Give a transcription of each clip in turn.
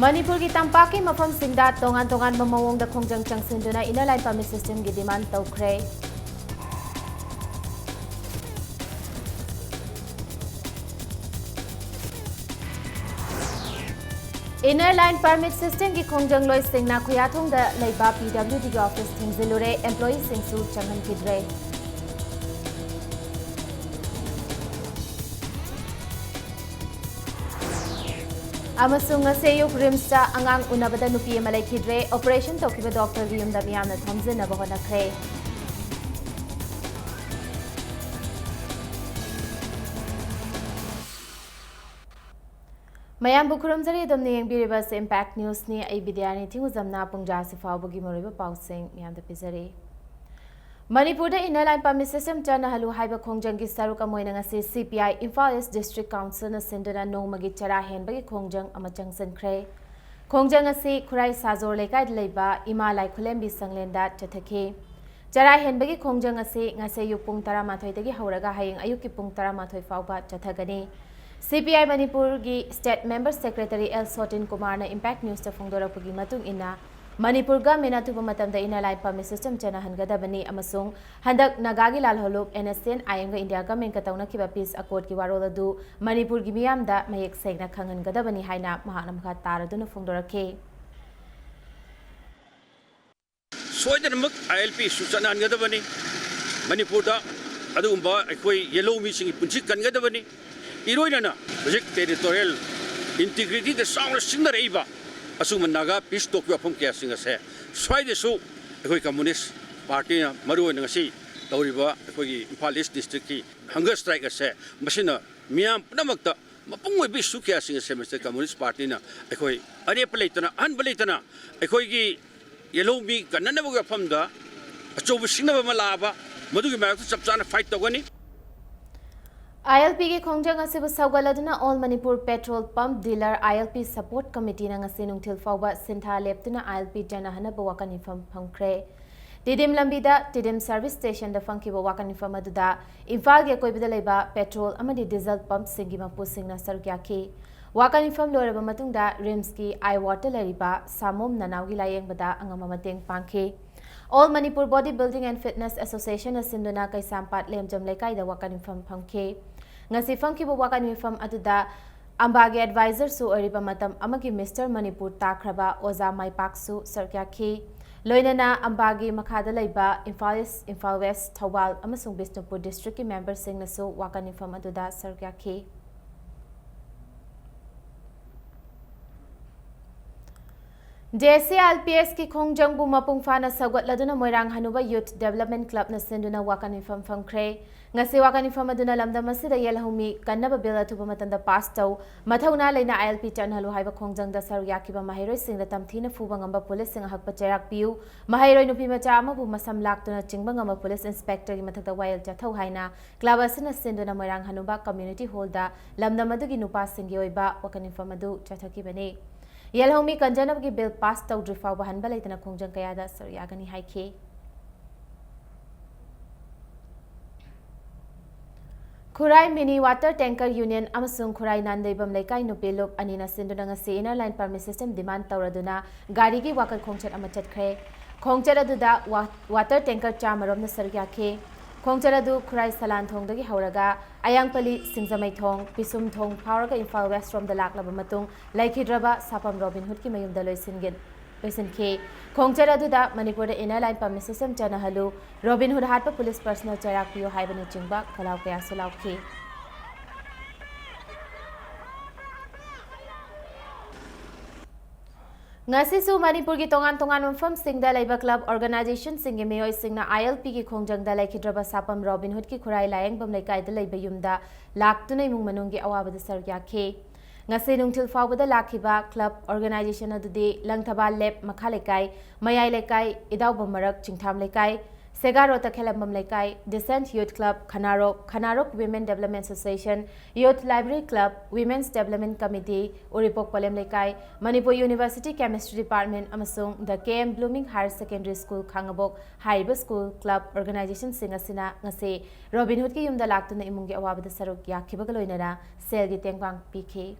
Manipur ki tampaki mafam singda tongan mamawong da khongjang changsinduna inner line permit system ki demand tawkhre. Inner line permit system ki khongjang loi singna khuyathong da leiba PWD ki office thingzilure employee singsu changhan kidre. Amasung ngase rimsta angang unabada nupi malai khidre operation tokiba doctor gi yumda miyamna thamjina ba honakre. Mayam bukurum jari domne yengbiriba se impact news ni ai bidyani thingu jamna pungja se fawbugi moriba pausing miyamda pizari. Manipur da inner line permit system chana halu haiba khongjang gi saruka moina ngasi CPI Imphal East District Council na sinduna nongmagi chara henbagi khongjang ama changsankhre. Khongjang asi khurai sajor lekai leiba imalai khulembi sanglenda chathaki. Chara henbagi khongjang asi ngase yupung tara mathoi tagi hauraga hayeng ayuki pung tara mathoi fawba chathagani. CPI Manipur gi State Member Secretary L. Sotin Kumar na Impact News ta phongdorapagi matung ina Manipur government atuba matamda inner line permit system chana hangadabani amasung handak nagagi lal holop NSN ayanga India government ka tawna kiba peace accord ki warol adu Manipur gi miyamda mayek segna khangan gadabani haina mahana makha taraduna phongdorake soidanmak ILP suchana hangadabani Manipur da adumba akoi yellow missing punchik kangadabani iroinana project territorial integrity the sound sinner iba asuma naga peace talk wafam kya singa se swai su ekoi communist party na maru na ngasi tawriba ekoi gi Imphal East district ki hunger strike ase masina miyam punamakta mapungoi bi su kya singa se Mr Communist Party na ekoi ane palaitana an balaitana ekoi gi yellow mi kanana ba wafam da achobu singna ba malaba madugi ma chapchana fight tawani ILP के खोंगजंग असिब सौगलदुना all Manipur petrol pump dealer ILP support committee ना ngasi nungthil fawba sintha leptuna ILP jana hana ba wakani fam phangkhre tidim lambida tidim service station da fangki ba wakani fam aduda Imphal ge koibida leiba petrol amadi diesel pump singi mapu singna sarkya ki wakani fam loraba matungda rims ki I water lariba samom nanawgi layeng bada angama mateng pangkhi All Manipur Bodybuilding and Fitness Association asinduna kai sampat lemjam lekai da wakani fam phangkhi ngasi fangki bo wakani fam aduda ambage advisor su oriba matam amagi Mr Manipur takraba oza maipak su sarkya ki loinana ambage makhada leiba Imphal East Imphal West Thawal amasung Bisnupur district ki member singna su wakani fam aduda sarkya ki JCLPS की खोंगजंग बु मपुंग फाना सगवतलदुना Moirang हनुबा youth development club न सिंदुना वाकानि फम फंखरे ngasi wakani fam aduna lamdam asida yelhumi kannaba bill athuba matanda pass taw mathawna leina ILP chanhalu haiba khongjang da saru yakiba mahairoi singda tamthina fuba ngamba police sing hakpa cherak piu mahairoi nupi macha amabu masam laktuna chingba ngamba police inspector gi mathakta wail chathau haina club asina sinduna moirang hanuba community hall da lamdam adugi nupa singi oiba wakani fam adu chathaki bane Yelhomi Kanjanab ki bill passed out Rifa Bahan Balaitana Kongjang Kayada Saryagani Haike. Khurai Mini Water Tanker Union Amasung Khurai Nandebam Lekai Nupiluk Anina Sindunanga Se Inner Line Permit System Demand Tauraduna Garigi Wakal Kongchat Amachat Kre. Kongchat Aduda Water Tanker Chamarom Saryake. ꯈꯣꯡꯆꯠ ꯑꯗꯨ ꯈꯨꯔꯥꯏ ꯁꯂꯥꯟꯊꯣꯡꯗꯒꯤ ꯍꯧꯔꯒ ꯑꯌꯥꯡꯄꯜꯂꯤ ꯁꯤꯡꯖꯃꯩꯊꯣꯡ ꯄꯤꯁꯨꯝꯊꯣꯡ ꯐꯥꯎꯔꯒ Imphal west ꯔꯣꯝꯗ ꯂꯥꯛꯂꯕ ꯃꯇꯨꯡ ꯂꯩꯈꯤꯗ꯭ꯔꯕ ꯁꯥꯄꯝ robin ꯍꯨꯗꯀꯤ ꯃꯌꯨꯝꯗ ꯂꯣꯏꯁꯤꯟꯈꯤ ꯈꯣꯡꯆꯠ ꯑꯗꯨꯗ ꯃꯅꯤꯄꯨꯔꯗ ꯏꯅꯔ ꯂꯥꯏꯟ ꯄꯔꯃꯤꯠ ꯁꯤꯁꯇꯦꯝ ꯆꯠꯅꯍꯜꯂꯨ ꯔꯣꯕꯤꯟ ꯍꯨꯗ ꯍꯥꯠꯄ ꯄꯨꯂꯤꯁ ꯄꯔꯁꯣꯅꯦꯜ ꯆꯩꯔꯥꯛ ꯄꯤꯌꯨ ꯍꯥꯏꯕꯅꯆꯤꯡꯕ ꯈꯣꯜꯂꯥꯎ ꯀꯌꯥꯁꯨ ꯂꯥꯎꯈꯤ ngasisu manipur gi tongan tongan mafam singda laiba club organization singi meyoi singna ILP gi khongjangda laikhidraba sapam Robin Hood ki khurai layeng bam laikai da laiba yumda laktunai mung manung gi awabada sargya khe ngasi nungthil fawbada lakhiba club organization adudi langthaba lep makha laikai mayai laikai idawba marak chingtham laikai Segarota Kelambam Laikai, Descent Youth Club, Khanarok Women Development Association, Youth Library Club, Women's Development Committee, Uripok Palem Laikai, Manipur University Chemistry Department, amasung the KM Blooming Higher Secondary School, Khangabok, Haiba School Club Organization Singasina, Ngase, Robin Hood ki yumda laktuna imungi awabada saruk yakibagaloinara, Selgi Tengwang PK.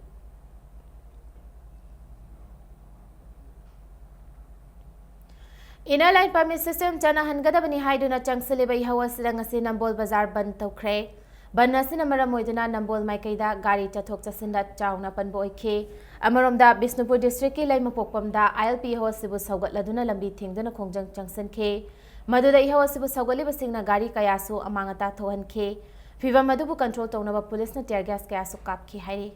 Inner line permit system chana hangadabani haiduna changsaliba ihawasida ngasi Nambol Bazar ban tawkhre ban asina maram oiduna Nambol maikaida gari chathok chasinda chauna panbo oikhe amaromda Bisnupur district ki laima pokpamda ILP ihawasibu saugatladuna lambi thingduna khongjang changsankhe maduda ihawasibu saugatliba singna gari kayasu amangata thohankhe fivam madubu control tawnaba police na tear gas kayasu kapkhi hairi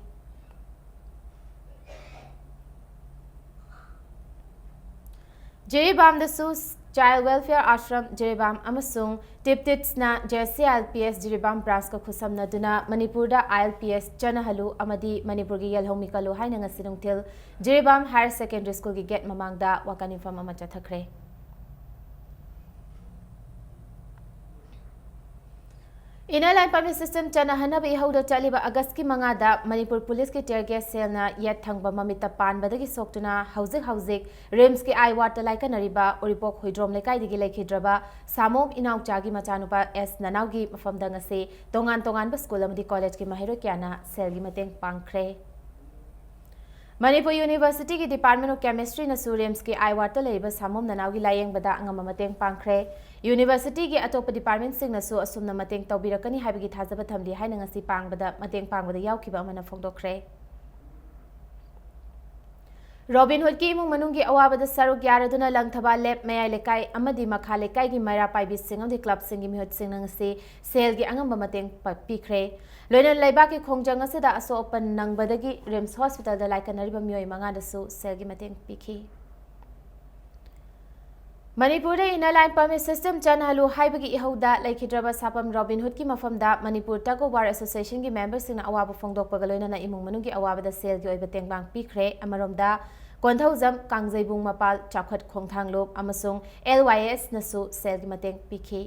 Jiribam the Sus Child Welfare Ashram Jiribam Amasung Tiptits na JCLPS Jiribam Braska Kusam Naduna Manipurda ILPS Chanahalu Amadi Manipurgi Yalhomikalu Hainanga Sinungtil Jiribam Higher Secondary School gi get mamangda wakanifam amachathakre Inner line permit system chana hanabi hauda chaliba August ki mangada Manipur Police ki tear gas cell na yet thangba mamita panbadagi soktuna hauzik rims ki ai water laika nariba uripok hoidrom lekai digi lekhidraba samom inau chagi machanupa S nanaugi mafamda ngase tongan ba school amadi college ki mahiro kyana cell gi mateng pangkhre Manipur University ki Department of Chemistry na Surims ki ai water leiba samom nanaugi layeng bada angama mateng pangkhre University ki atop department sing na su asumna mateng tawbirakani haibigi thajaba thamdi haina ngasi pangbada mateng pangbada yawkiba amana phongdokre Robin Hood ki imung manungi awabada saruk yaraduna langthaba lep mayai lekai amadi makha lekai gi maira paibi singam di club singi mihut sing ngasi sel gi angamba mateng pikre loina laiba ki khongjang asida aso open nangbadagi Rims Hospital da laikanariba myoi manga da su sel gi mateng pikhi Manipur inner line permit system chanahalu haibagi ihauda laikhidraba sapam Robin Hood ki mafamda Manipur Tago Bar Association ki members singna awaba phongdokpaga loina na imung manungi awabada sel gi oiba tengbang pikre amaromda Konthaujam Kangjaibung Mapal Chakhat Khongthanglop amasung LYS nasu sel gi mateng pikhi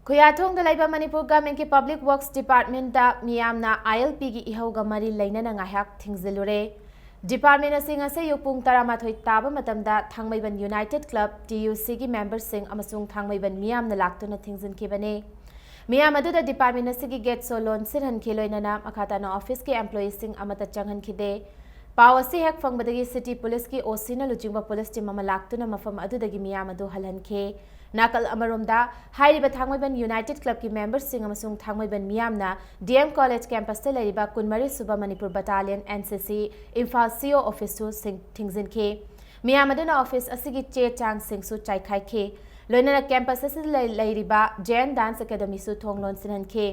Kuyathong da laiba Manipur Government ki Public Works Department da miyamna ILP gi ihauga mari lainana ngahak thingzilure Department asing ase yupung taramathoi taba matamda Thangmaiban United Club TUC ki members sing amasung Thangmaiban miyam na laktuna thingzin kibane miyam aduda department asigi get so loan sirhan khiloina na makata na office ki employees sing amata changhan khide pawasi hek fangbadagi city police ki OC na lujingba police team ama laktuna mafam adudagi miyam adu halhan khe Nakal Amaromda, Hairiba Thangmaiban United Club ki members sing amasung Thangmaiban miyamna DM College campus te laiba Kunmari Suba Manipur Battalion NCC Imphal CO office to sing thingzin ke miyamaduna office asigi che chang sing su chai khai ke loinana campus asigi lairiba Jain Dance Academy su thonglon sinan ke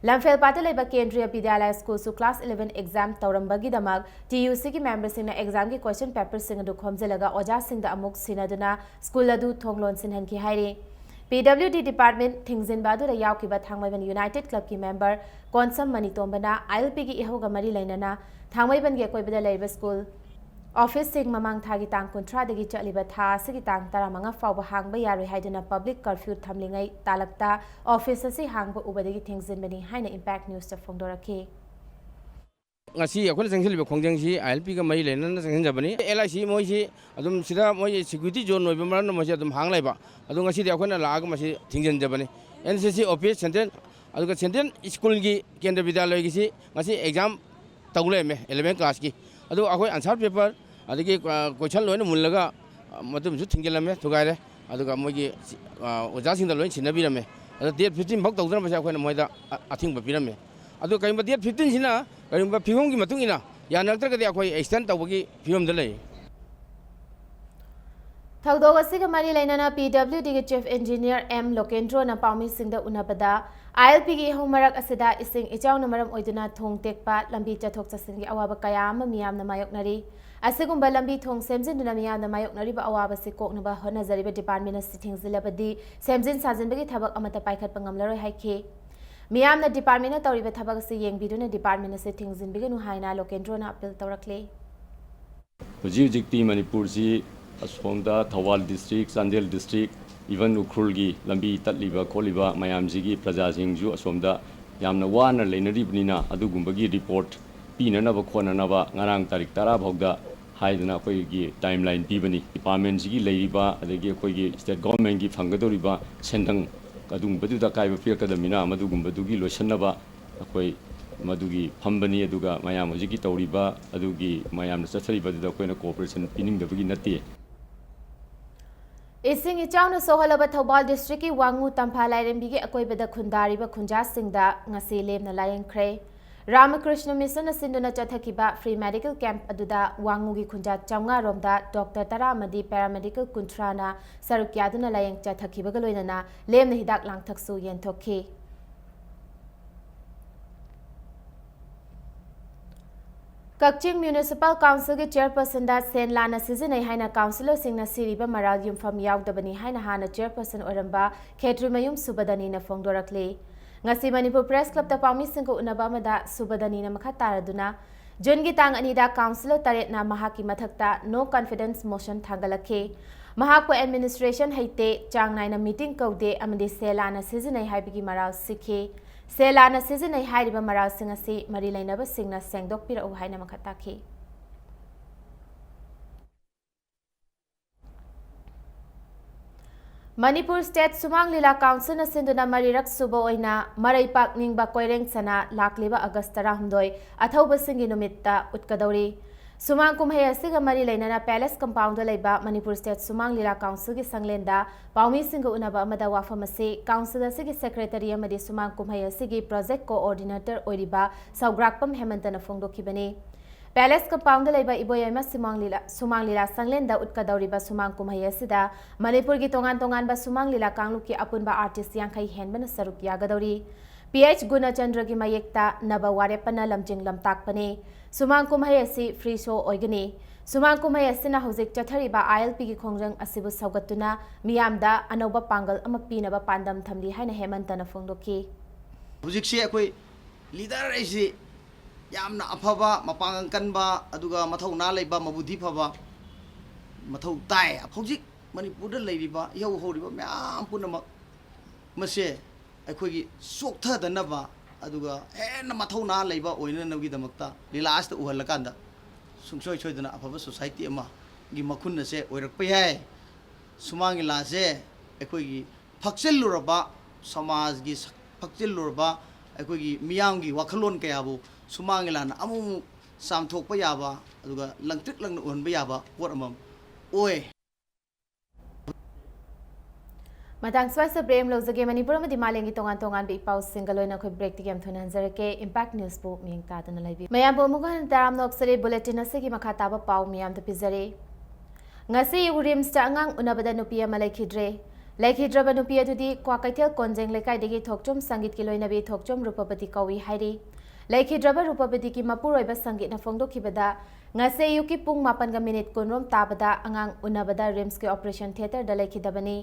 Lamphel pata laiba Kendriya Vidyalaya School su class 11 exam taurambagi damag TUC ki members singna exam ki question paper sing adu khomjelaga oja singda amuk sinaduna school adu thonglon sinhan ki hairi PWD department thingzin badu ra yawkiba Thangmaiban United Club ki member Konsam Manitombana ILP ki ihoga mari lainana Thangmaiban ge koibada laiba school office sing mamang thagi tang kontra dagi chaliba tha sigi tang taramanga fawba hangba yaroi haiduna public curfew thamlingai talakta office asi hangba ubadagi thingzin bani haina impact news ta phongdoraki ngasi akhona jangsil khongjang si ILP ga mai lena na jangsin jabani LIC moi si adum sida moi security zone noi bamran mo si adum hanglai ba adu ngasi de akhona laag ma si thingjan jabani NCC office center adu ga center school gi kendra vidyalaya gi si ngasi exam tawle me 11 class ki adu akhoi answer paper adigi question loina mullaga ꯃꯇꯨꯡꯁꯨ ꯊꯤꯡꯖꯤꯜꯂꯝꯃꯦ ꯊꯨꯒꯥꯏꯔꯦ ꯑꯗꯨꯒ ꯃꯣꯏꯒꯤ ꯑꯣꯖꯥꯁꯤꯡꯗ ꯂꯣꯏ ꯁꯤꯟꯅꯕꯤꯔꯝꯃꯦ ꯑꯗꯣ date 15 ꯐꯥꯎ ꯇꯧꯗꯅꯕꯁꯦ ꯑꯩꯈꯣꯏꯅ ꯃꯣꯏꯗ ꯑꯊꯤꯡꯕ ꯄꯤꯔꯝꯃꯦ ꯑꯗꯣ ꯀꯔꯤꯒꯨꯝꯕ ꯗꯦꯠ 15ꯁꯤꯅ ꯀꯔꯤꯒꯨꯝꯕ ꯐꯤꯕꯝꯒꯤ ꯃꯇꯨꯡ ꯏꯟꯅ ꯌꯥꯅꯔꯛꯇ꯭ꯔꯒꯗꯤ ꯑꯩꯈꯣꯏ ꯑꯦꯛꯁꯇꯦꯟ ꯇꯧꯕꯒꯤ ꯐꯤꯕꯝꯗ ꯂꯩ ꯊꯧꯗꯣꯛ ꯑꯁꯤꯒ ꯃꯔꯤ ꯂꯩꯅꯅ PWDꯒꯤ ꯆꯤꯐ ꯏꯟꯖꯤꯅꯤꯌꯔ M ꯂꯣꯀꯦꯟꯗ꯭ꯔꯣꯅ ꯄꯥꯎꯃꯤꯁꯤꯡꯗ ꯎꯅꯕꯗ ILPꯒꯤ ꯏꯍꯧ ꯃꯔꯛ ꯑꯁꯤꯗ ꯏꯁꯤꯡ ꯏꯆꯥꯎꯅ ꯃꯔꯝ ꯑꯣꯏꯗꯨꯅ ꯊꯣꯡ ꯇꯦꯛꯄ ꯂꯝꯕꯤ ꯆꯠꯊꯣꯛ ꯆꯠꯁꯤꯟꯒꯤ ꯑꯋꯥꯕ ꯀꯌꯥ ꯑꯃ ꯃꯤꯌꯥꯝꯅ ꯃꯥꯌꯣꯛꯅꯔꯤ ꯑꯁꯤꯒꯨꯝꯕ ꯂꯝꯕꯤ ꯊꯣꯡ ꯁꯦꯝꯖꯤꯟꯗꯨꯅ ꯃꯤꯌꯥꯝꯅ ꯃꯥꯌꯣꯛꯅꯔꯤꯕ ꯑꯋꯥꯕꯁꯤ ꯀꯣꯛꯅꯕ ꯍꯣꯠꯅꯖꯔꯤꯕ ꯗꯤꯄꯥꯔꯠꯃꯦꯟꯠ ꯑꯁꯤ ꯊꯤꯡꯖꯤꯜꯂꯕꯗꯤ ꯁꯦꯝꯖꯤꯟ ꯁꯥꯖꯤꯟꯕꯒꯤ ꯊꯕꯛ ꯑꯃꯠꯇ ꯄꯥꯏꯈꯠꯄ ꯉꯝꯂꯔꯣꯏ ꯍꯥꯏꯈꯤ ꯃꯤꯌꯥꯝꯅ ꯗꯤꯄꯥꯔꯠꯃꯦꯟꯠꯅ ꯇꯧꯔꯤꯕ ꯊꯕꯛ ꯑꯁꯤ ꯌꯦꯡꯕꯤꯗꯨꯅ ꯗꯤꯄꯥꯔꯠꯃꯦꯟꯠ ꯑꯁꯤ ꯊꯤꯡꯖꯤꯟꯕꯤꯒꯅꯨ ꯍꯥꯏꯅ ꯂꯣꯀꯦꯟꯗ꯭ꯔꯣꯅ ꯑꯄꯤꯜ ꯇꯧꯔꯛꯂꯤ ꯍꯧꯖꯤꯛꯇꯤ ꯃꯅꯤꯄꯨꯔꯁꯤ ꯑꯁꯣꯝꯗ Thoubal district Chandel district even ꯎꯈ꯭ꯔꯨꯜꯒꯤ ꯂꯝꯕꯤ ꯇꯠꯂꯤꯕ ꯈꯣꯠꯂꯤꯕ ꯃꯌꯥꯝꯁꯤꯒꯤ ꯄ꯭ꯔꯖꯥꯁꯤꯡꯁꯨ ꯑꯁꯣꯝꯗ ꯌꯥꯝꯅ ꯋꯥꯅ ꯂꯩꯅꯔꯤꯕꯅꯤꯅ ꯑꯗꯨꯒꯨꯝꯕꯒꯤ ꯔꯤꯄꯣꯔꯠ ꯄꯤꯅꯅꯕ ꯈꯣꯠꯅꯅꯕ ꯉꯔꯥꯡ ꯇꯥꯔꯤꯛ 10 ꯐꯥꯎꯗ ꯍꯥꯏꯗꯅ ꯑꯩꯈꯣꯏꯒꯤ ꯇꯥꯏꯝꯂꯥꯏꯟ ꯄꯤꯕꯅꯤ ꯗꯤꯄꯥꯔꯠꯃꯦꯟꯠꯁꯤꯒꯤ ꯂꯩꯔꯤꯕ ꯑꯗꯒꯤ ꯑꯩꯈꯣꯏꯒꯤ ꯁ꯭ꯇꯦꯠ ꯒꯣꯚꯔꯟꯃꯦꯟꯠꯒꯤ ꯐꯪꯒꯗꯧꯔꯤꯕ ꯁꯦꯟꯗꯪ ꯑꯗꯨꯒꯨꯝꯕꯗꯨꯗ ꯑꯀꯥꯏꯕ ꯄꯤꯔꯛꯀꯗꯕꯅꯤꯅ ꯃꯗꯨꯒꯨꯝꯕꯗꯨꯒꯤ ꯂꯣꯏꯁꯤꯟꯅꯕ ꯑꯩꯈꯣꯏ ꯃꯗꯨꯒꯤ ꯐꯝꯕꯅꯤ ꯑꯗꯨꯒ ꯃꯌꯥꯝ ꯍꯧꯖꯤꯛꯀꯤ ꯇꯧꯔꯤꯕ ꯑꯗꯨꯒꯤ ꯃꯌꯥꯝꯅ ꯆꯠꯊꯔꯤꯕꯗꯨꯗ ꯑꯩꯈꯣꯏꯅ ꯀooperation ꯄꯤꯅꯤꯡꯗꯕꯒꯤ ꯅꯠꯇꯦ ꯏꯁꯤꯡ ꯏꯆꯥꯎꯅ ꯁꯣꯛꯍꯜꯂꯕ ꯊꯧꯕꯥꯜ ꯗꯤꯁꯇ꯭ꯔꯤꯛꯀꯤ ꯋꯥꯡꯉꯨ ꯇꯝꯐꯥ ꯂꯥꯏꯔꯦꯝꯕꯤꯒꯤ ꯑꯀꯣꯏꯕꯗ ꯈꯨꯟꯗꯥꯔꯤꯕ ꯈꯨꯟꯖꯥꯁꯤꯡꯗ ꯉꯁꯤ ꯂꯦꯝꯅ ꯂꯥꯌꯦꯡꯈ꯭ꯔꯦ ꯔꯥꯃꯀ꯭ꯔꯤꯁꯅ ꯃꯤꯁꯟꯅ ꯁꯤꯟꯗꯨꯅ ꯆꯠꯊꯈꯤꯕ ꯐ꯭ꯔꯤ ꯃꯦꯗꯤꯀꯦꯜ ꯀꯦꯝꯞ ꯑꯗꯨꯗ ꯋꯥꯡꯉꯨꯒꯤ ꯈꯨꯟꯖꯥ 500 ꯔꯣꯝꯗ ꯗꯣꯛꯇꯔ 10 ꯑꯃꯗꯤ ꯄꯦꯔꯥꯃꯦꯗꯤꯀꯦꯜ 30ꯅ ꯁꯔꯨꯛ ꯌꯥꯗꯨꯅ ꯂꯥꯌꯦꯡ ꯆꯠꯊꯈꯤꯕꯒ ꯂꯣꯏꯅꯅ ꯂꯦꯝꯅ ꯍꯤꯗꯥꯛ ꯂꯥꯡꯊꯛꯁꯨ ꯌꯦꯟꯊꯣꯛꯈꯤ ꯀꯛꯆꯤꯡ म्युनिसिपल काउंसिल चेयरपर्सन सेन लाना सिजनै हाइना काउंसिलरसिंगना सिरिबा मराल युमफम यावदबनी हाइना हाना चेयरपर्सन ओरंबा खेत्रुमयुम सुबदनीना फोंदोरकले ngasi Manipur Press Club ta पाउमिसिंगको उनबा अमदा सुबदनीना मखा तारदुना जुनगी तांग अनिदा काउंसिलर तरेटना महाकी मथक्ता नो कॉन्फिडेंस मोशन थांगलखे महाको एडमिनिस्ट्रेशन हैते चांग नाइना मीटिंग कौदे अमदि सेलाना सिजनै हाइबगी मराल सिखे सेलाना सिजनै हाइरिबा मराल सिंग असि मरि लैनबा सिंगना सेंगदोकपिरउ हाइना मखताखि Manipur State Sumang Lila Council na sinduna marirak subo oina maray pakningba koireng sana lakliba August 12 athauba singi numitta utkadauri Sumang kumhaya siga mari lainana Palace Compound laiba Manipur State Sumang Lila Council gi sanglenda paumi singa unaba amada wafamase council asigi secretary amadi Sumang kumhaya sigi project coordinator oiriba Saugrakpam Hemantana phongdokhibani Palace Compound laiba iboyama Sumang Lila sanglenda utkadauriba Sumang kumhaya sida Manipur gi tongan ba Sumang Lila kangluki apunba artist yankai henbana saruk yagadauri PH Gunachandra gi mayekta naba warepana lamjing lamtakpane Sumang kumhaya si free show oigani Sumang kumhaya sina hojik chathariba ILP gi khongjang asibu saugatuna miyamda anoba pangal ama pinaba pandam thamli haina hemantana phongdoki hojik se akoi leader aisi yamna afaba mapangang kanba aduga mathau na leiba mabudhi phaba mathau tai hojik Manipur da leiriba yau horiba myam punama mase akoi gi soktha danaba aduga hena mathau na leiba oina nagi damakta last uhalakanda sungsoi choidana afaba society ama gi makhun se oirakpa yai Sumang la se akoi gi phakchiluraba samaj gi phakchiluraba akoi gi miyam gi wakhalon kayabu Sumang lana amu samthokpa yaba aduga langtrik langna onba yaba pot amam oi Matang swasa brem lozage Manipur ma dimalengi tongan bi pau single oina khoi break tigam thona hanjarake impact news bu ming ta dana laibi mayam bo mugan taram nok sare bulletin asigi makha taba pau miyam da pizare ngasi urims ta angang unabada nupi ama laikhidre laikhidraba nupi adudi kwakaitel konjeng lekai degi thokchom sangit ki loina bi thokchom rupapati kawi hairi laikhidraba rupapati ki mapuroiba sangit na phongdokhibada ngase yuki pung 8 kunrom tabada angang unabada rims ki operation theater da laikhidabani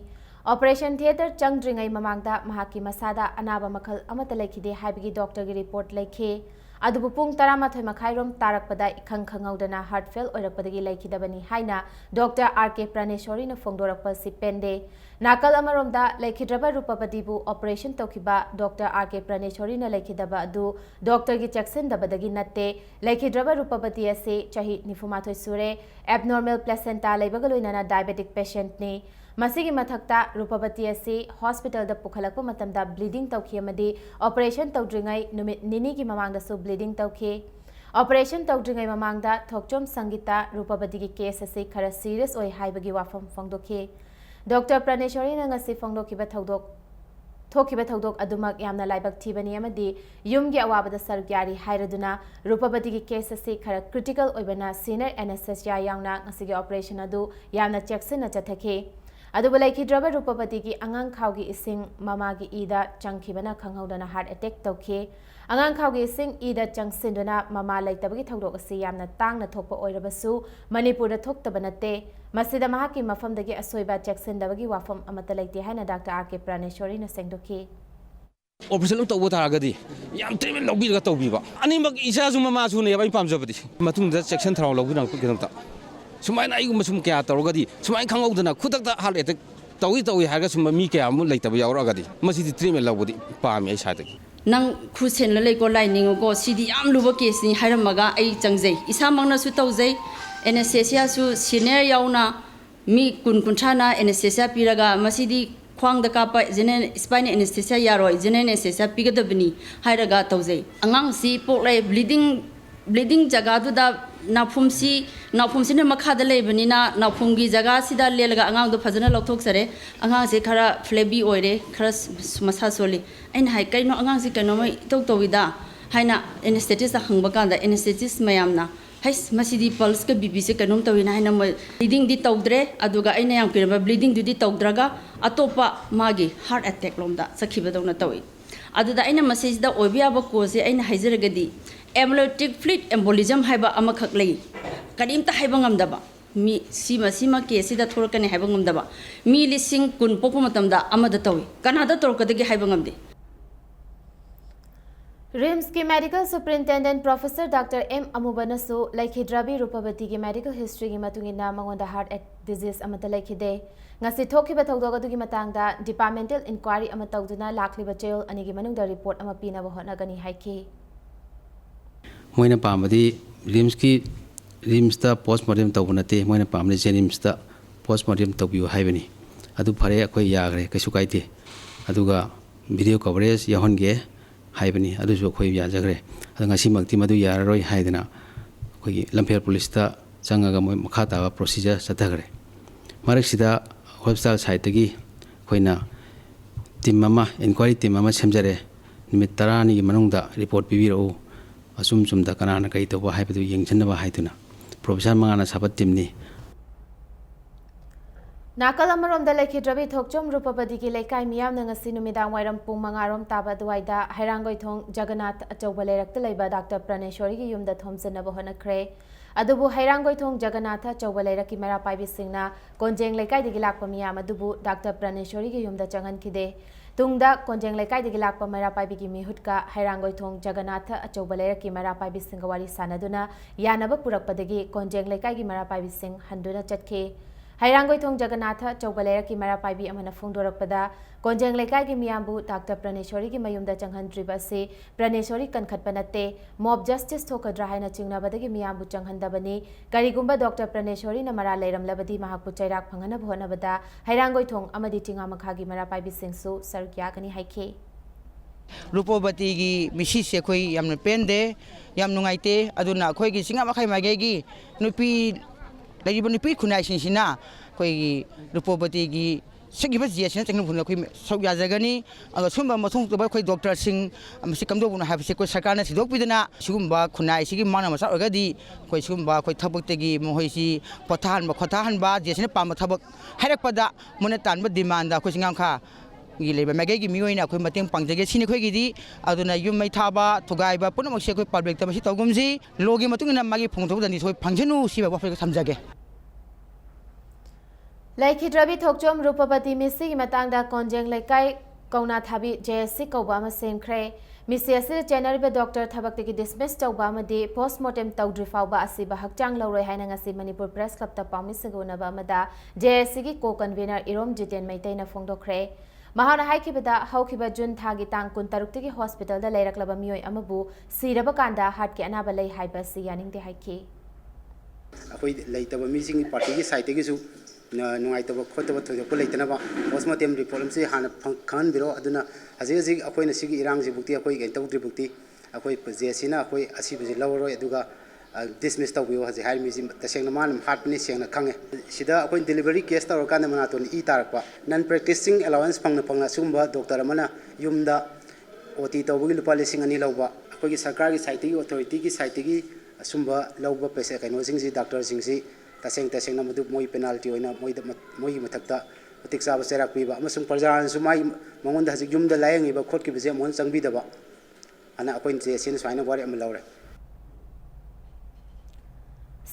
Operation Theater Changdringai Mamangda Mahaki Masada Anaba Makhal Amata Laikhide Haibigi Doctor gi report laikhe Adubu Pung 12 Makhairom Tarakpada Ikhang Khangaudana heart fail oirakpadagi laikhidabani haina Dr. R.K. Praneshwari na phongdorakpa si pende Nakal amaromda laikhidraba rupapati bu operation tokhiba Dr. R.K. Praneshwari na laikhidaba adu Dr. gi Jackson dabadagi natte laikhidraba rupapati ase chahi 93 sure abnormal placenta laibagaloinana diabetic patient ne Masigi mathakta rupapati ase hospital da pukhalakpa matamda bleeding tawkhi amadi operation tawdringai numit nini gi mamang da su bleeding tawkhi Operation tawdringai mamangda Thokchom Sangita Rupabadigi case ase khara serious oi haibagi wafam phongdokhi. Dr. Praneshwari na ngasi phongdokhiba thokhiba adumak yamna laibak thibani amadi yumgi awabada sargyari hairaduna Rupabadigi case ase khara critical oibana senior NSS ya yauna ngasigi operation adu yamna checksina chathakhi. Adubu laikhidraba Rupabadigi angang khawgi ising mamagi ida changkhibana khanghaudana heart attack tawkhi. Angang khawgi ising ida changsinduna mama laitabagi thawdok ase yamna tangna thokpa oirabasu Manipurda thoktabana te masida mahaki mafamdagi asoiba cheksindabagi wafam amata laite haina Dr. R.K. Praneshwari na sengdokhi. Operation tawba taragadi yam treatment lawbirga tawbiba animak isasu mamasu ne bai pamjabadi matungda section tharaw lawbina kudamta sumaina aigum sum kya tarogadi sumain khangawdana khudakta hal etek tawi haga sum mi kya mu laitaba yawragadi masidi treatment lawbadi pami ai sadagi nang khusen la ko lining ko sidi am luba case ni hairamaga ai changjai isamangna su tawjai anesthesia su senior yauna mi kunthana anesthesia piraga masidi khwang da kapa general spine anesthesia yaroi general anesthesia pigadabni hairaga tawjai angang si poklai bleeding jaga du da naphumsi ne makha da lebani na naphumgi jaga sida lelaga angang do phajana lokthok sare angang se khara flabby oire khara masa soli aina hai kaino angang se kaino mai towida haina anesthetist hangba kanda anesthetist mayamna hais masidi pulse ka bb se kanom tawina haina bleeding di tawdre aduga aina yang piraba bleeding du di tawdraga atopa magi heart attack lomda sakhibadona tawi aduda aina message da obiaba ko se aina haizaragadi Hemolytic fluid embolism haiba amakhak lei kadimta haiba ngamdaba mi sima case da thorkani haiba ngamdaba mi lising kun popo matamda amada tawi kanada torkadagi haiba ngamde. RIMS की medical superintendent professor doctor M अमुबनसु लाइखिद्राबी रूपवती की medical history की मतुंगिना मंगोंदा heart disease अमत लाइखिदे ngasi thokhiba thawdog adugi matangda departmental inquiry ama tawduna lakhliba chayol ani gi manungda report ama pina ba honagani haiki moina pamadi rims ta postmortem tawunate moina pamle jenims ta postmortem tawbiu haibani adu phare akoi yagre kaisu kaite aduga video coverage yahonge haibani adu jo khoi ya jagre adu ngasi makti madu yararoi haidana khoi lamphel police ta changaga moi makha ta procedure sathagre marak sida hospital site gi khoina team mama inquiry team mama semjare nimit tarani gi manungda report pibiro asum sumda kanana kai to ba haibadu yengchanba haiduna professor mangana sabat team ni Nakal amarom da laikhidrabi thokchom Rupabadi ki laikai miyam na ngasi numidang wairam pung mangarom taba duwaida hairangoi thong Jagannath achawba leirakta leiba Dr. Praneshwari gi yumda thomsana ba honakre adubu hairangoi thong Jagannath achawba leiraki mera paibi singna konjeng laikai digi lakpa miyam adubu Dr. Praneshwari gi yumda changan khide tungda konjeng laikai digi lakpa mera paibi gi mihutka hairangoi thong Jagannath achawba leiraki mera paibi singa wari sanaduna yanaba purakpadagi konjeng laikai gi mera paibi sing handuna chatke Hairangoi thong Jagannath Chowbalera ki mara paibi amana phongdorakpada konjeng laikai gi miyambu Dr. Praneshwari gi mayumda changhandriba se Praneshwari kankhatpanate mob justice thokadra haina chingnabadagi miyambu changhandabani karigumba Dr. Praneshwari na mara leiramlabadi mahakpu chairak phangana bhonabada hairangoi thong amadi tinga makha gi mara paibi singsu sarkya kani haike Rupavati gi misi se khoi yamna pende yam nungaite aduna khoi gi singa makhai mage gi nupi lagi bani pi khunai sina koi Rupavati gi segiba jesna changna phun koi sokya jagani aga sumba mathong to koi doctor sing amsi kamdo buna ha se koi sarkar na sidok pidana sugumba khunai sigi mana masa ogadi koi sugumba koi thabak tegi mohoi si pothan ba jesna pam thabak harak pada mona tan ba demand da koi singam kha gileba mage gi miyoina koi mateng pangjage sini khoi gi di aduna yum mai thaba thugai ba punamak se koi public ta masi tawgumji logi matungina magi phongthok dani soi phangjenu siba ba phoi samjage Laikhidrabi thokchom Rupavati misi gi matangda konjeng laikai kauna thabi JSC kauba ma semkhre misi asir January Dr. Thabak ki dismiss tawba ma de postmortem tawdri fawba asiba hakchang lawroi haina ngasi Manipur Press Club ta pawmi sigona ba amada JSC gi co-convener Irom Jiten Maitai na phongdokre Mahana haikibada haukiba June thagi tang kun tarukti ki hospital da leiraklaba miyoi amabu siraba kanda heart ki anaba lei haiba si yaning de haiki akoi leitaba missing party ki site gi su nungaitaba khotaba thojo leitanaba postmortem report se hana khan biro aduna haji akoi na sigi irang ji bukti akoi ga tawdri bukti ꯑꯩꯈꯣꯏ ꯖꯦꯁꯤꯅ ꯑꯩꯈꯣꯏ ꯑꯁꯤꯕꯁꯤ ꯂꯧꯔꯣꯏ ꯑꯗꯨꯒ dismiss ꯇꯧꯕꯤꯌꯣ ꯍꯧꯖꯤꯛ ꯍꯥꯏꯔꯤ ꯃꯤꯁꯤ ꯇꯁꯦꯡꯅ ꯃꯥꯅ ꯍꯥꯠꯄꯅꯤ ꯁꯦꯡꯅ ꯈꯪꯉꯦ ꯁꯤꯗ ꯑꯩꯈꯣꯏ ꯗꯦꯂꯤꯚꯔꯤ ꯀꯦꯁ ꯇꯧꯔꯀꯥꯟꯗ ꯃꯅꯥꯇꯣꯟ ꯇꯥꯔꯛꯄ ꯅꯟ ꯄ꯭ꯔꯦꯛꯇꯤꯁꯤꯡ ꯑꯦꯂꯥꯋꯦꯟꯁ ꯐꯪꯅ ꯑꯁꯤꯒꯨꯝꯕ ꯗꯣꯛꯇꯔ ꯑꯃꯅ ꯌꯨꯝꯗ OT ꯇꯧꯕꯒꯤ ꯂꯨꯄꯥ 2,000 ꯂꯧꯕ ꯑꯩꯈꯣꯏꯒꯤ ꯁꯔꯀꯥꯔꯒꯤ ꯁꯥꯏꯠꯇꯒꯤ ꯑꯣꯊꯣꯔꯤꯇꯤꯒꯤ ꯁꯥꯏꯠꯇꯒꯤ ꯑꯁꯨꯝꯕ ꯂꯧꯕ ꯀꯩꯅꯣꯁꯤꯡꯁꯤ ꯗꯥꯛꯇꯔꯁꯤꯡꯁꯤ ꯇꯁꯦꯡꯅ ꯃꯗꯨ ꯃꯣꯏ ꯄꯦꯅꯥꯜꯇꯤ ꯑꯣꯏꯅ ꯃꯣꯏꯒꯤ ꯃꯊꯛꯇ ꯃꯇꯤꯛ ꯆꯥꯕ ꯆꯩꯔꯥꯛ ꯄꯤꯕ ꯑꯃꯁꯨꯡ ꯄ꯭ꯔꯖꯥꯅꯁꯨ ꯃꯉꯣꯟꯗ ꯍꯧꯖꯤꯛ ꯌꯨꯝꯗ ꯂꯥꯌꯦꯡꯉꯤꯕ ꯈꯣꯠꯈꯤꯕꯁꯦ ꯑꯃꯨꯛ ꯆꯪꯕꯤꯗꯕ ꯑꯅ ꯑꯩꯈꯣꯏꯅ ꯖꯦꯁꯤꯅ ꯁꯨꯃꯥꯏꯅ ꯋꯥꯔꯦꯞ ꯑꯃ ꯂꯧꯔꯦ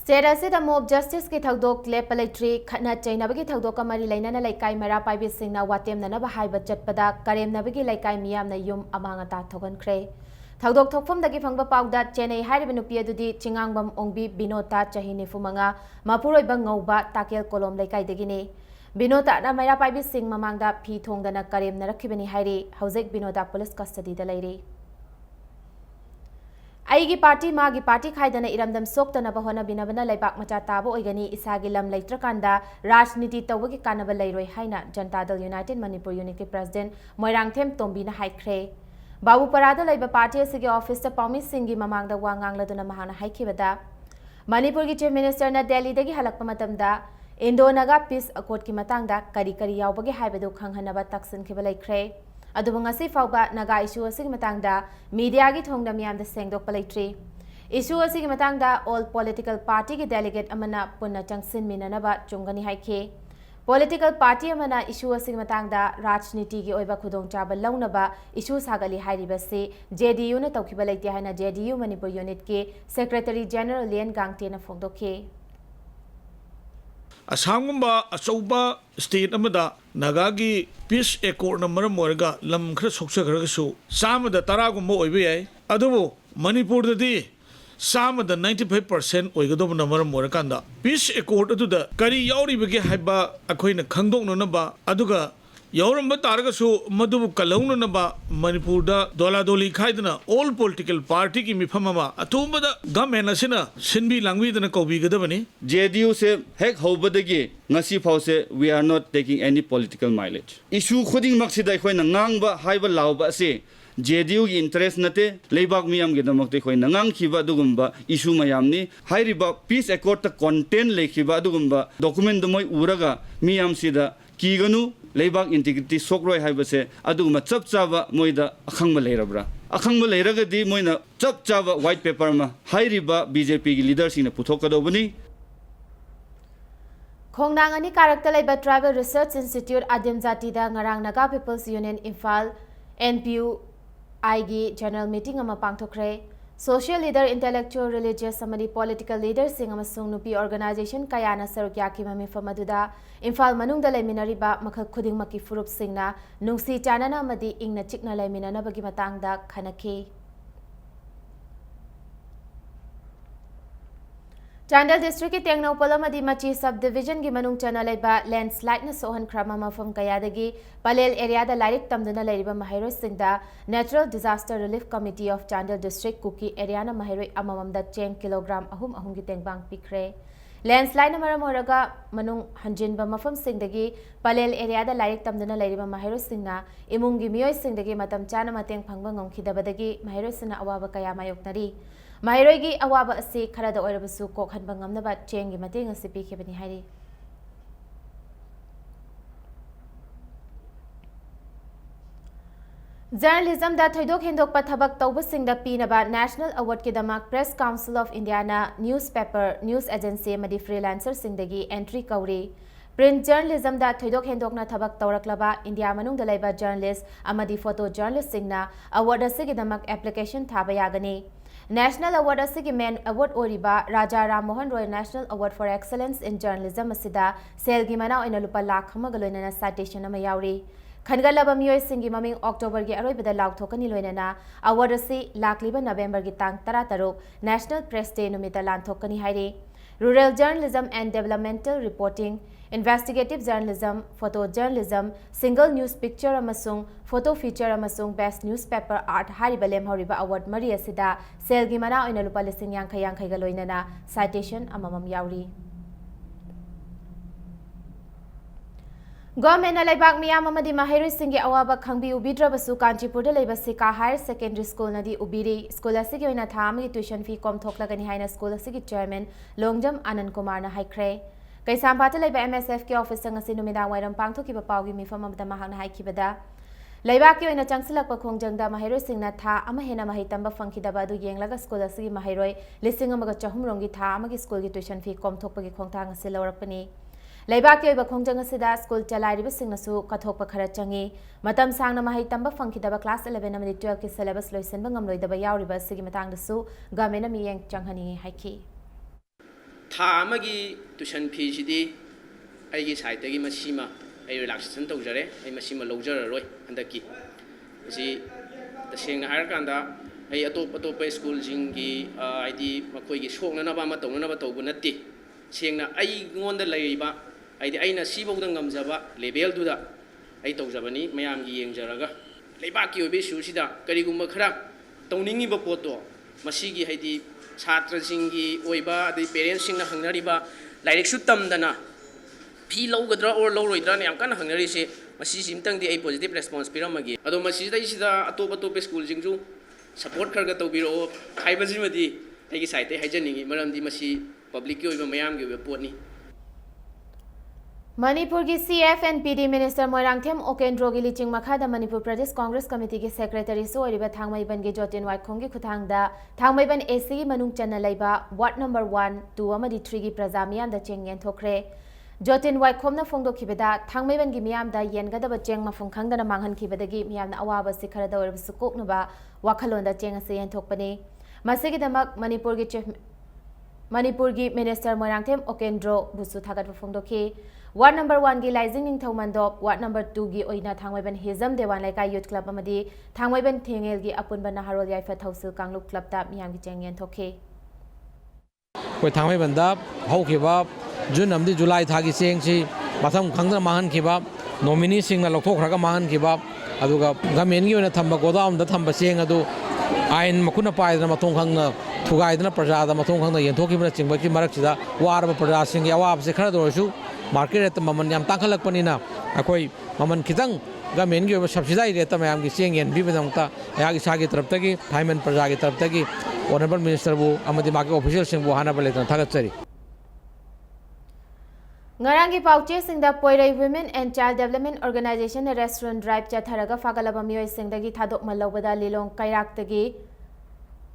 State asida mob justice ki thagdok lepa leitri khatna chainabagi thagdok mari lainana laikai mara paibi singna watemna ba haiba chatpada karemnabagi laikai miyamna yum amangata thogankhre thagdok thokfamdagi phangba pawda Chennai hairiba nupi adudi chingangbam ongbi binota chahi nifumanga mapuroiba ngauba takel kolom laikai dagini binota na mara paibi sing mamangda phi thongdana karemna rakhibani hairi haujek binota police custody da lairi Aigi party magi party khaidana iramdam soktana bahona binabana laibak macha tabo oigani isagi lam leitrakanda rajniti tawagi kanaba leiroi haina Janata Dal United Manipur Unit ki president Moirangthem Tombina haikhre Babu Parada laiba party asigi office ta Pami Singhi mamangda wangangladuna mahana haikhibada Manipur ki chief minister na Delhi dagi halakpa matamda Indonaga peace accord ki matangda kari yawbagi haibadu khanghanaba taksin khiba laikhre Adubangasi fauba naga issue asigi matangda media gi thongda miyamda sengdok palaitri issue asigi matangda all political party gi delegate amana punna changsin minanaba chungani haikhe political party amana issue asigi matangda rajniti gi oiba khudong chaba launaba issue sagali hairiba se JDU na tawkiba laite haina JDU Manipur unit ke secretary general Lian Gangte na phongdokhe Asangumba Asauba state amada Nagagi peace accord na maram moraga lam khra soksa kharasu sama da taragumba oibe ai adubo Manipur da sama da 95% oigado na maram morakanda peace accord adu da kari yauri bege haiba akhoina khangdok no na ba aduga Yoram Taragasu Madu Kalona Naba Manipur da Dola Doli Kaidana all political party ki mifamama Atumba da Gamena Sina Sinbi Langwi than a Kobi Gadavani JDU se hek hobadagi ngasi phause we are not taking any political mileage issue khuding maksida khoi na ngangba haiba lawba se JDU gi interest nate leibak miyam gi damakte khoi na ngang khiba dugumba issue mayamni hairiba peace accord ta content lekhiba dugumba document moi uraga miyam sida kiganu leibak integrity sokroi haibase aduguma chap chaba moida akhangba leirabra akhangba leiragadi moina chap chaba white paper ma hairiba BJP gi leaders ina puthokadobani Khongnangani karakta laiba Tribal Research Institute Adim Jati da ngarang Naga People's Union Imphal NPU IG general meeting ama pangthokre Social leader, intellectual, religious, amadi political leaders sing amasung nupi organization kayana sarukya ki mami famaduda Imphal manungda laiminariba makhal khuding maki furup singna nungsi chanana amadi ingna chikna laiminana bagi matangda khanakhe Chandel district ki Tengnau Palamadi Machi subdivision gi manung chana laiba landslide na sohan krama mafam kayadagi Palel area da lairik tamduna lairiba mahairoi singda Natural Disaster Relief Committee of Chandel district kuki area na mahairoi amamamda 10 kilogram ahum gi tengbang pikre landslide na maram oraga manung hanjinba mafam singdagi Palel area da lairik tamduna lairiba mahairoi singna imung gi miyoi singdagi matam chana mateng phangba ngomkhidabadagi mahairoi sina awaba kaya mayoknari Mahairoigi awaba asi kharada oirabasu kokhanba ngamnaba chengi mateng asi pikhibani hairi Journalism da thoidok hendok pathabak tawbasingda pinaba National Award ki damak Press Council of India na newspaper news agency amadi freelancer singdagi entry kauri Print journalism da thoidok hendok na thabak tawraklaba India manung da laiba journalist amadi photo journalist singna award asigi damak application thaba yagani National Award asigi main award oriba Raja Ram Mohan Roy National Award for Excellence in Journalism asida selgi mana oina lupa lakh amaga loinana citation ama yauri Khangalaba miyoi singi maming October gi aroibada lauthokani loinana award asi lakliba November gi tang 13 National Press Day numita lanthokani hairi Rural Journalism and Developmental Reporting Investigative Journalism, Photojournalism, Single News Picture amasung Photo Feature amasung Best Newspaper Art hariba lemhoriba award mari asida selgi mana oina lupa lising yankhay ga loinana citation amamam yauri Government Alibak Miyam Amadi Mahiri Singi Awaba Kangbi Ubidra Basu Kanchipur Labor Sika Higher Secondary School Nadi Ubiri, School Asiki in a Tami tuition fee com Toklagani Hina School Asiki Chairman, Longjam Anand Kumar na Haikre. Kaisampata Labor MSFK office ang Sinumida Wairam Pangto Kipapagi mi from the Mahana Haikibada. Laibaki in a Chancelak Kongjanga Mahiro Singna Ta, Amahena Mahitamba Funky Dabadu Yang Laga School Asiki Mahiroi, listing Amaga Chahumrongi Ta, Amagi School tuition fee com Tokpagi Kontang Silorapani. Laibaki ba khongjang asida school chalai singnasu kathokpa khara changi matam sangna mahai tamba fangkidaba class 11 amadi 12 ki syllabus loisenba ngamloidaba yauriba sigi matang dasu gamena miyeng changhani haiki tha amagi tuition fee sidi aigi side gi masima ai relaxation tawjare ai masima lojara roi handaki si taseng har kanda ai atop school jingi id makoi gi sokna na ba ma tawna ba tawbu natti sengna ai ngonda laiba ai di aina sibau dang gamjaba level duda ai tawjabani mayam gi yengjaraga leibaki obe susida karigumba khara tawningi ba poto masigi haidi chhatra singi oiba adi parents singna hangnariba direct su tamdana phi lowgadra or lowroidra ne amkan hangnari se masi simtang di ai positive response piramagi ado masi dai sida atop school jingju support kharga tawbiro khaibajimadi ai gi site haijaningi maramdi masi public ki oiba mayam gi oiba potni Manipur ki CF and PD Minister Moirangthem Okendro gi liching makhada Manipur Pradesh Congress Committee ki Secretary so oriba Thangmaiban gi Jotin Waikhong gi khuthangda Thangmaiban AC gi manung channa laiba Ward number 1 2 amadi 3 gi praja miyam da chengyen thokre Jotin Waikhom na phongdo khibeda Thangmaiban gi miyam da yengada ba cheng mafung khangdana manghan khibedagi miyam na awaba sikhara da orib sukok nuba wakhalon da cheng ase yen thokpani masigi damak Manipur gi Minister Moirangthem Okendro busu thagat phongdo ki Ward number 1 gi Laizing ning Thomandop, Ward number 2 gi Oina Thangmaiban Hizam Dewan Laikai Youth Club amadi Thangmaiban Thengel gi Apunba Naharol Yaifa Thausil Kanglup Club ta miyam gi chengyen thokhe. Koi Thangmaiban da haukiba June amdi July thagi chengchi matham khangdana mahan kiba nominee singna lokthokraga mahan kiba aduga gamen gi ona thamba godaum da thamba cheng adu ain makuna paidana mathong khangna thugaidana prajada mathong khangna yenthokibna chingba ki marak sida warba praja singi awab se khara dorsu market rate maman yam tangkhalakpanina akoi maman khitang gamen gi subsidize rate mayam gi cheng yen bibadangta ayagi sagi taraptagi thaiman praja gi taraptagi honorable minister bu amadi magi official sing bu hana baletan thagatsari Ngarangi pauche singda Poirai Women and Child Development Organization restaurant drive chatharaga fagalaba miyoi singdagi thadok malawada lilong kairak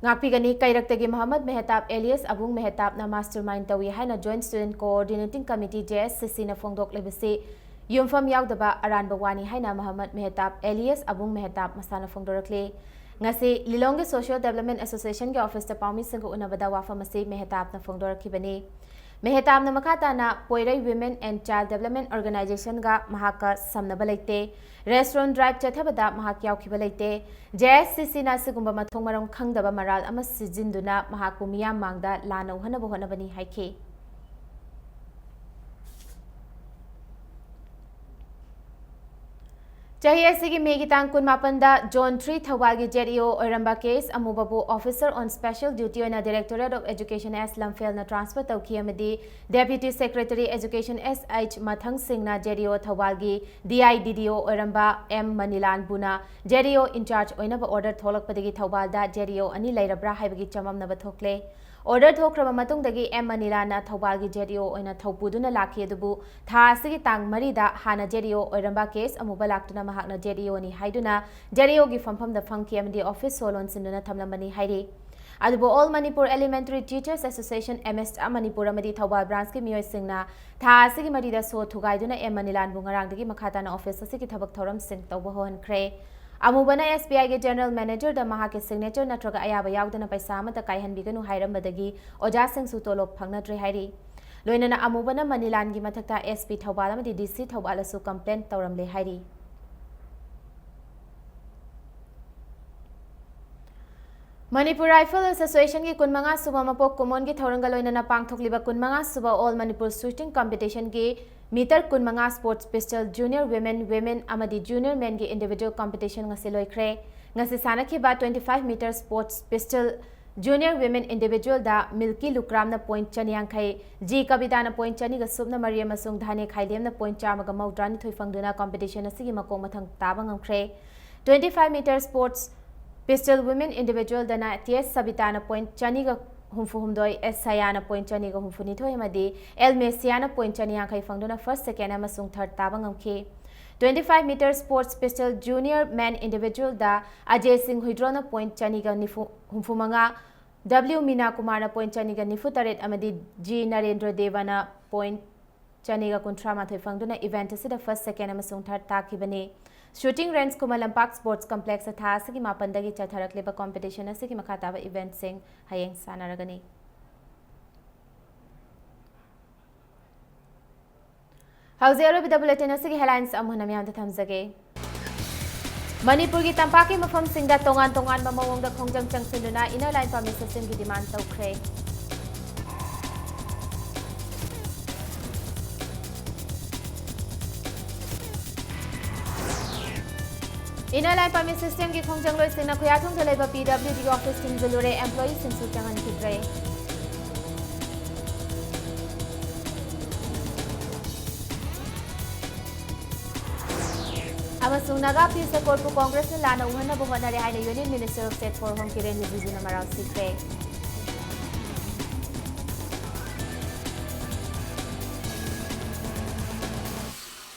Ngakpigani Kairaktagi Muhammad Mehetab alias Abung Mehetab na mastermind tawi haina Joint Student Coordinating Committee JSCC na fongdok lebisi yumfam yaudaba aranba wani haina Muhammad Mehetab alias Abung Mehetab masana fongdorakli ngasi Lilongge Social Development Association ge office ta pawmi singko unabada wafamasi Mehetab na fongdorakibani Mehetab na makata na Poirai Women and Child Development Organization ga mahaka samnaba laite Restaurant drive chathabada mahak yaukhiba laite JSCC na sigumba mathong marong khangdaba maral ama sijinduna mahaku miyam mangda lana uhanaba honabani haike Chahiasigi Megitang Kunmapanda John 3 Thawagi JDO Oramba case Amubabu officer on special duty on a Directorate of Education S Lamphel na transfer Tauki Amadi Deputy Secretary Education SH Mathang Singh na JDO Thawagi DIDDO Oramba M Manilan Buna JDO in charge oinaba order tholak padagi Thawbalda JDO ani lairabra haibagi chamam na bathokle Order thokraba matungdagi M Manilana Thawbalgi JDO oina thawpuduna lakhi adubu tha asigi tang marida hana JDO oiramba case amuba laktuna mahakna JDO ni haiduna JDO gi fampham da phangki amdi office solon sinduna thamlambani hairi adubu All Manipur Elementary Teachers Association MS Manipur amadi Thawbal branch ki miyoi singna tha asigi marida so thugaiduna M Manilan bungarangdagi makhatana office asigi thabak thoram sing tawba hon kre Amubana SBI ge General Manager da maha ke signature natraga ayaba yaudana paisa amata kaihan biganu hairambadagi oja sing su tolop phangnatre hairi loinana Amubana Manilan gi mathakta SP Thawbal amadi DC Thawbal asu complaint tawramle hairi Manipur Rifle Association ki kunmanga suba mapok kumon gi thoranga loinana pangthokliba kunmanga suba All Manipur Shooting Competition gi Meter kunmanga sports pistol junior women amadi junior men gi individual competition ngasi loikre ngasi sanaki ba 25 meter sports pistol Junior Women Individual da Milky Lukram na point chaniang khai, G Kabita na point chani ga subna Maria Masung Dhane Khailem na point chama ga maudrani thui fangduna competition asigi makong mathang tabang amkre. 25 meter sports pistol women individual da na TS Sabita na point chani ga humfu humdoi S Sayana point chani ga humfu ni thoi madi El Mesiana point chaniang khai fangduna first second amasung third tabang amkhe. 25 meter sports pistol junior man individual da Ajay Singh Huidrona point chaniga nifu humfumanga W Meena Kumar point chaniga nifu taret amadi G Narendra Devana point chaniga kuntra mathoi fangduna event asida first second amasung third takibani shooting range Kumalampak sports complex atha asigi mapandagi chatharak leba competition asigi makhataba event sing hayeng sanaragani Hauziaro bida bulletin asigi headlines amhuna miyam thamjage Manipur gi tampaki mafam singda tongan mamawongda khongjang changsinuna inner line permit system gi demand tawkhre Inner line permit system gi khongjang loi singna khuyathung da leba PWD office team zulure employees sin su changan kidre Amasung Naga Peace Accord Congress na lana uhana buhonare haina Union Minister of State for Home Kiren Rizuna Marau Sikre